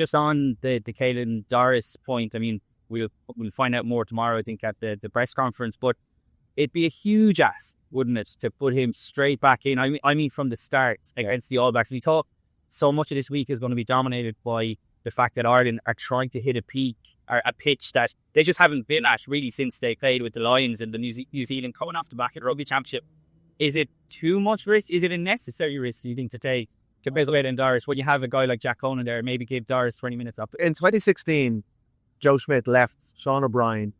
just on the Caelan Doris point, I mean, we'll find out more tomorrow, I think, at the press conference, but it'd be a huge ask, wouldn't it, to put him straight back in? I mean from the start against the All Blacks. We thought so much of this week is going to be dominated by the fact that Ireland are trying to hit a peak, or a pitch that they just haven't been at really since they played with the Lions and the New Zealand coming off the back at Rugby Championship. Is it too much risk? Is it a necessary risk, do you think, to take compared to Caelan Doris when you have a guy like Jack Conan there, maybe give Doris 20 minutes up? In 2016, Joe Schmidt left Sean O'Brien,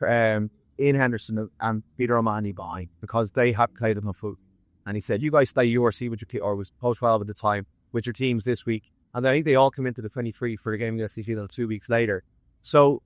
Ian Henderson and Peter O'Mahony behind because they had played enough foot. And he said, you guys stay URC with your or was post-12 at the time, with your teams this week. And I think they all come into the 23 for a game against New Zealand 2 weeks later. So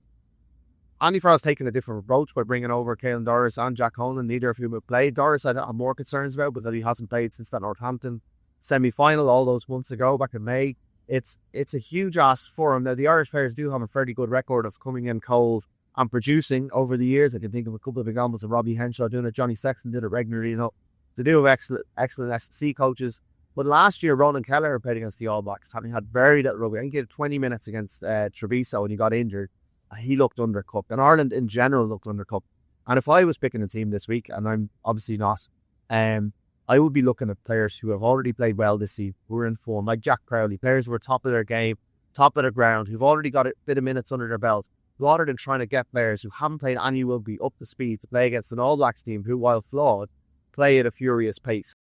Andy Farrell's taken a different approach by bringing over Caelan Doris and Jack Conan, neither of whom have played. Doris I have more concerns about, but that he hasn't played since that Northampton semi-final all those months ago, back in May. It's a huge ask for him. Now, the Irish players do have a fairly good record of coming in cold and producing over the years. I can think of a couple of examples of Robbie Henshaw doing it. Johnny Sexton did it regularly. You know, they do have excellent S&C coaches. But last year, Ronan Kelleher played against the All Blacks, having had very little rugby. I think he had 20 minutes against Treviso when he got injured. He looked undercooked. And Ireland in general looked undercooked. And if I was picking a team this week, and I'm obviously not, I would be looking at players who have already played well this season, who are in form, like Jack Crowley, players who are top of their game, top of their ground, who've already got a bit of minutes under their belt, rather than trying to get players who haven't played any rugby up to speed to play against an All Blacks team who, while flawed, play at a furious pace.